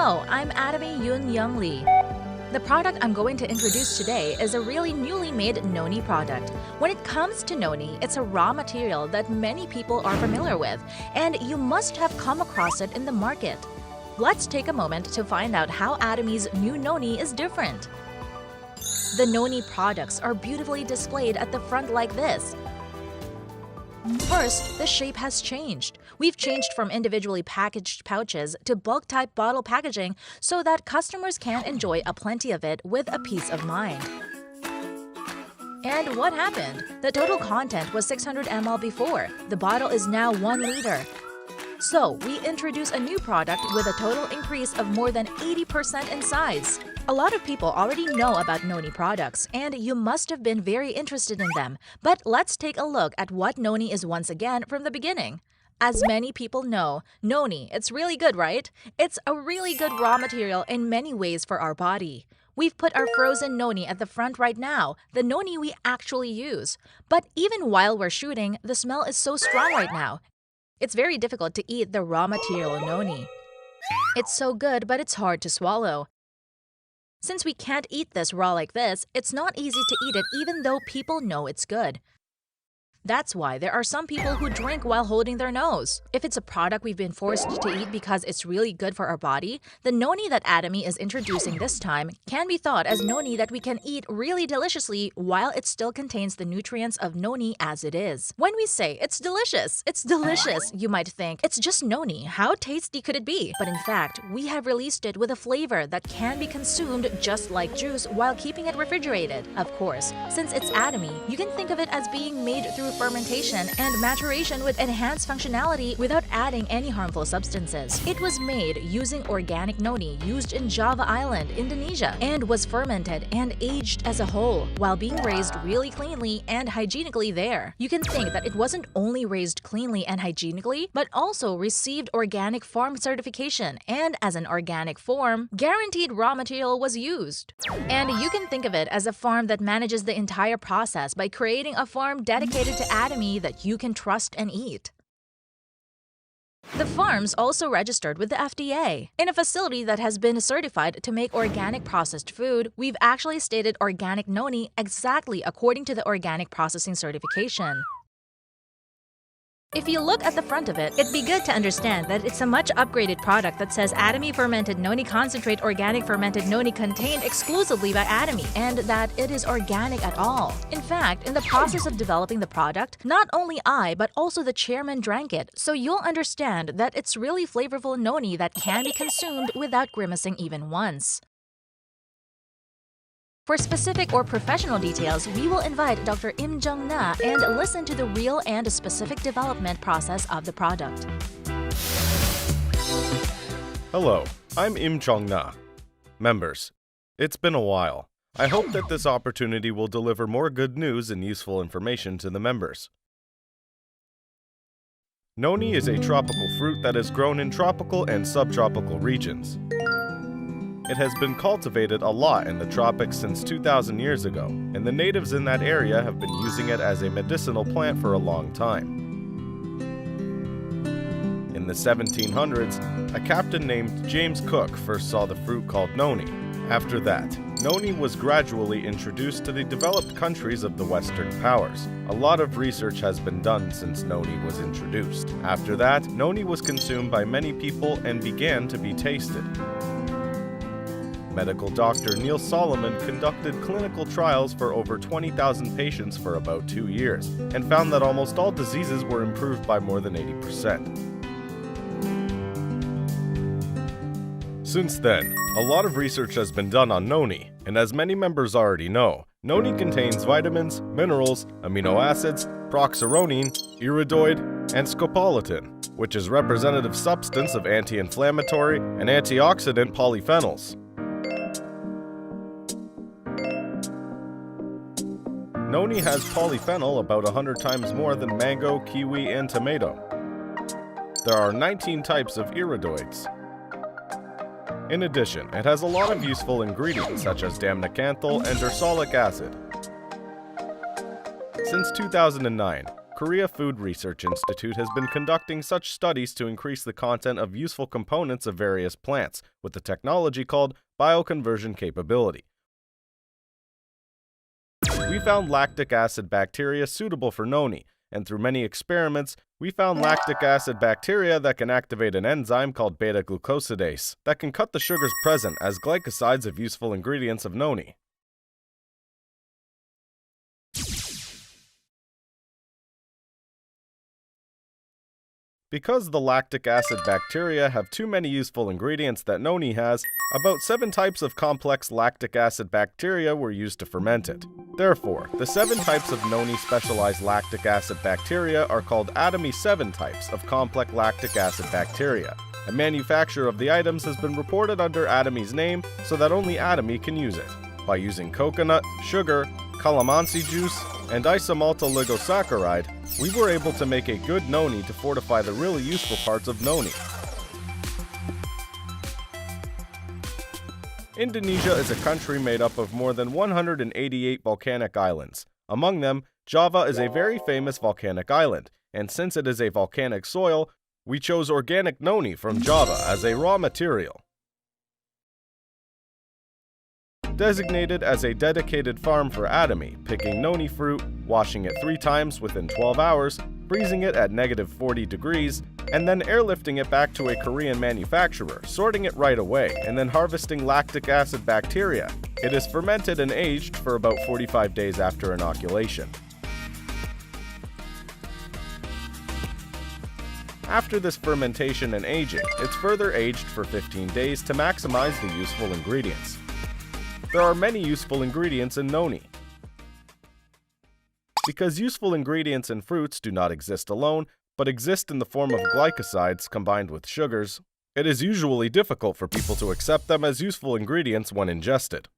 Hello, I'm Atomy Young Lee. The product I'm going to introduce today is a really newly made noni product. When it comes to noni, it's a raw material that many people are familiar with, and you must have come across it in the market. Let's take a moment to find out how Atomy's new noni is different. The noni products are beautifully displayed at the front like this. First, the shape has changed. We've changed from individually packaged pouches to bulk-type bottle packaging so that customers can enjoy a plenty of it with a peace of mind. And what happened? The total content was 600 ml before. The bottle is now 1 liter. So, we introduce a new product with a total increase of more than 80% in size. A lot of people already know about noni products, and you must have been very interested in them. But let's take a look at what noni is once again from the beginning. As many people know, noni, it's really good, right? It's a really good raw material in many ways for our body. We've put our frozen noni at the front right now, the noni we actually use. But even while we're shooting, the smell is so strong right now. It's very difficult to eat the raw material noni. It's so good, but it's hard to swallow. Since we can't eat this raw like this, it's not easy to eat it even though people know it's good. That's why there are some people who drink while holding their nose. If it's a product we've been forced to eat because it's really good for our body, the noni that Atomy is introducing this time can be thought as noni that we can eat really deliciously while it still contains the nutrients of noni as it is. When we say it's delicious, you might think, it's just noni, how tasty could it be? But in fact, we have released it with a flavor that can be consumed just like juice while keeping it refrigerated. Of course, since it's Atomy, you can think of it as being made through fermentation and maturation with enhanced functionality without adding any harmful substances. It was made using organic noni used in Java Island, Indonesia, and was fermented and aged as a whole while being raised really cleanly and hygienically there. You can think that it wasn't only raised cleanly and hygienically, but also received organic farm certification, and as an organic farm, guaranteed raw material was used. And you can think of it as a farm that manages the entire process by creating a farm dedicated to Atomy that you can trust and eat. The farm's also registered with the FDA. In a facility that has been certified to make organic processed food, we've actually stated organic noni exactly according to the organic processing certification. If you look at the front of it, it'd be good to understand that it's a much upgraded product that says Atomy Fermented Noni Concentrate Organic Fermented Noni contained exclusively by Atomy, and that it is organic at all. In fact, in the process of developing the product, not only I but also the chairman drank it, so you'll understand that it's really flavorful noni that can be consumed without grimacing even once. For specific or professional details, we will invite Dr. Im Jung-na and listen to the real and specific development process of the product. Hello, I'm Im Jung-na. Members, it's been a while. I hope that this opportunity will deliver more good news and useful information to the members. Noni is a tropical fruit that is grown in tropical and subtropical regions. It has been cultivated a lot in the tropics since 2,000 years ago, and the natives in that area have been using it as a medicinal plant for a long time. In the 1700s, a captain named James Cook first saw the fruit called noni. After that, noni was gradually introduced to the developed countries of the Western powers. A lot of research has been done since noni was introduced. After that, noni was consumed by many people and began to be tasted. Medical doctor Neil Solomon conducted clinical trials for over 20,000 patients for about 2 years and found that almost all diseases were improved by more than 80%. Since then, a lot of research has been done on noni, and as many members already know, noni contains vitamins, minerals, amino acids, proxaronine, iridoid, and scopolamine, which is representative substance of anti-inflammatory and antioxidant polyphenols. Noni has polyphenol about 100 times more than mango, kiwi, and tomato. There are 19 types of iridoids. In addition, it has a lot of useful ingredients such as damnacanthal and ursolic acid. Since 2009, Korea Food Research Institute has been conducting such studies to increase the content of useful components of various plants with the technology called bioconversion capability. We found lactic acid bacteria suitable for noni, and through many experiments, we found lactic acid bacteria that can activate an enzyme called beta-glucosidase that can cut the sugars present as glycosides of useful ingredients of noni. Because the lactic acid bacteria have too many useful ingredients that noni has, about 7 types of complex lactic acid bacteria were used to ferment it. Therefore, the 7 types of noni specialized lactic acid bacteria are called Atomy 7 types of complex lactic acid bacteria. A manufacturer of the items has been reported under Atomy's name so that only Atomy can use it. By using coconut, sugar, calamansi juice, and isomaltooligosaccharide, we were able to make a good noni to fortify the really useful parts of noni. Indonesia is a country made up of more than 188 volcanic islands. Among them, Java is a very famous volcanic island, and since it is a volcanic soil, we chose organic noni from Java as a raw material. Designated as a dedicated farm for Atomy, picking noni fruit, washing it 3 times within 12 hours, freezing it at -40 degrees, and then airlifting it back to a Korean manufacturer, sorting it right away, and then harvesting lactic acid bacteria. It is fermented and aged for about 45 days after inoculation. After this fermentation and aging, it's further aged for 15 days to maximize the useful ingredients. There are many useful ingredients in noni. Because useful ingredients in fruits do not exist alone, but exist in the form of glycosides combined with sugars, it is usually difficult for people to accept them as useful ingredients when ingested.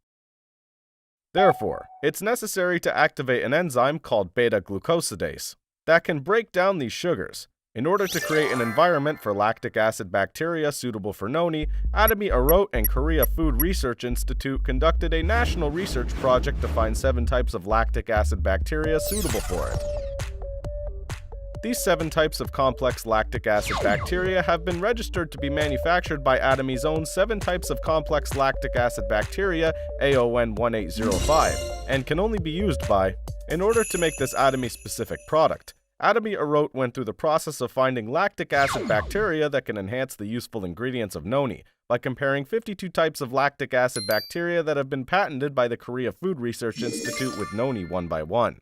Therefore, it's necessary to activate an enzyme called beta-glucosidase that can break down these sugars. In order to create an environment for lactic acid bacteria suitable for noni, Atomy Noni and Korea Food Research Institute conducted a national research project to find 7 types of lactic acid bacteria suitable for it. These 7 types of complex lactic acid bacteria have been registered to be manufactured by Atomy's own 7 types of complex lactic acid bacteria, AON 1805, and can only be used by. In order to make this Atomy-specific product, Atomy Noni went through the process of finding lactic acid bacteria that can enhance the useful ingredients of noni by comparing 52 types of lactic acid bacteria that have been patented by the Korea Food Research Institute with noni one by one.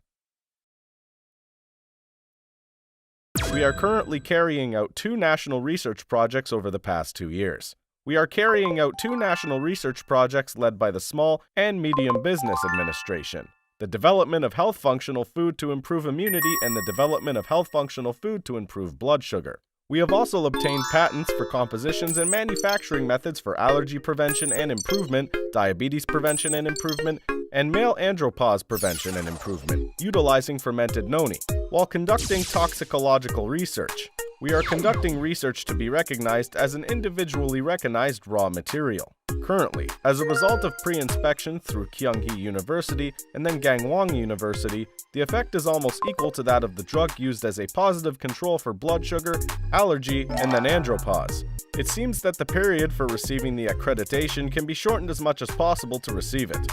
We are currently carrying out 2 national research projects over the past 2 years. We are carrying out 2 national research projects led by the Small and Medium Business Administration. The development of health functional food to improve immunity and the development of health functional food to improve blood sugar. We have also obtained patents for compositions and manufacturing methods for allergy prevention and improvement, diabetes prevention and improvement, and male andropause prevention and improvement, utilizing fermented noni, while conducting toxicological research. We are conducting research to be recognized as an individually recognized raw material. Currently, as a result of pre-inspection through Kyunghee University and then Gangwon University, the effect is almost equal to that of the drug used as a positive control for blood sugar, allergy, and then andropause. It seems that the period for receiving the accreditation can be shortened as much as possible to receive it.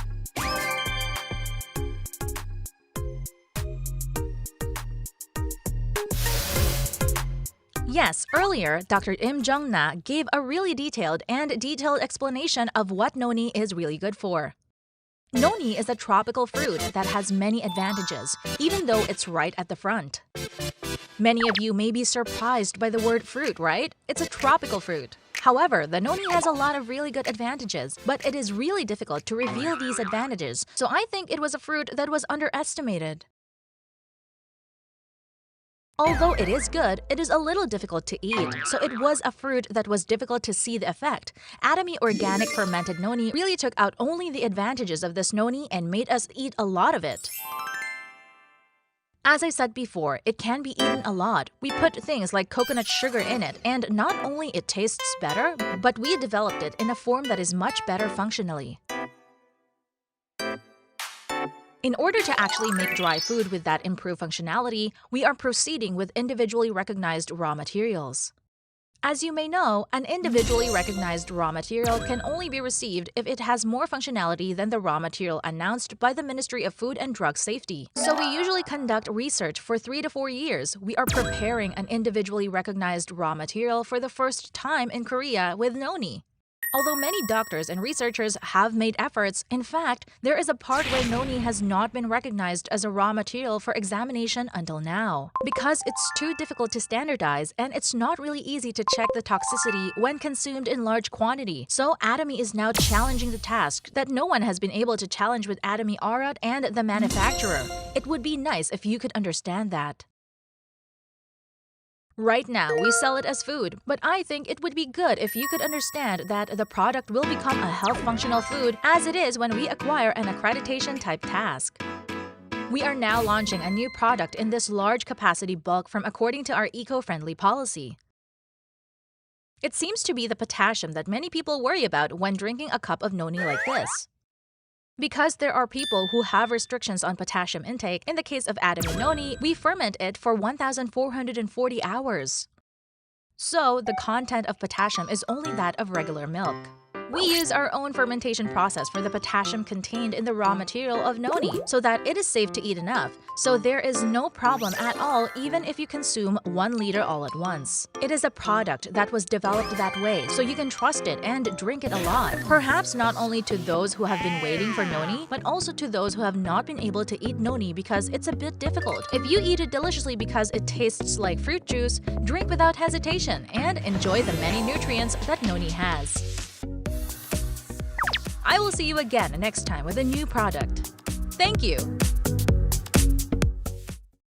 Yes, earlier, Dr. Im Jung-na gave a really detailed explanation of what noni is really good for. Noni is a tropical fruit that has many advantages, even though it's right at the front. Many of you may be surprised by the word fruit, right? It's a tropical fruit. However, the noni has a lot of really good advantages, but it is really difficult to reveal these advantages, so I think it was a fruit that was underestimated. Although it is good, it is a little difficult to eat, so it was a fruit that was difficult to see the effect. Atomy Organic Fermented Noni really took out only the advantages of this noni and made us eat a lot of it. As I said before, it can be eaten a lot. We put things like coconut sugar in it, and not only it tastes better, but we developed it in a form that is much better functionally. In order to actually make dry food with that improved functionality, we are proceeding with individually recognized raw materials. As you may know, an individually recognized raw material can only be received if it has more functionality than the raw material announced by the Ministry of Food and Drug Safety. So we usually conduct research for 3 to 4 years. We are preparing an individually recognized raw material for the first time in Korea with noni. Although many doctors and researchers have made efforts, in fact, there is a part where noni has not been recognized as a raw material for examination until now. Because it's too difficult to standardize and it's not really easy to check the toxicity when consumed in large quantity. So Atomy is now challenging the task that no one has been able to challenge with Atomy Arat and the manufacturer. It would be nice if you could understand that. Right now, we sell it as food, but I think it would be good if you could understand that the product will become a health functional food as it is when we acquire an accreditation type task. We are now launching a new product in this large capacity bulk from according to our eco-friendly policy. It seems to be the potassium that many people worry about when drinking a cup of noni like this. Because there are people who have restrictions on potassium intake, in the case of Atomy Noni, we ferment it for 1,440 hours. So, the content of potassium is only that of regular milk. We use our own fermentation process for the potassium contained in the raw material of noni so that it is safe to eat enough, so there is no problem at all even if you consume 1 liter all at once. It is a product that was developed that way, so you can trust it and drink it a lot. Perhaps not only to those who have been waiting for noni, but also to those who have not been able to eat noni because it's a bit difficult. If you eat it deliciously because it tastes like fruit juice, drink without hesitation and enjoy the many nutrients that noni has. I will see you again next time with a new product. Thank you!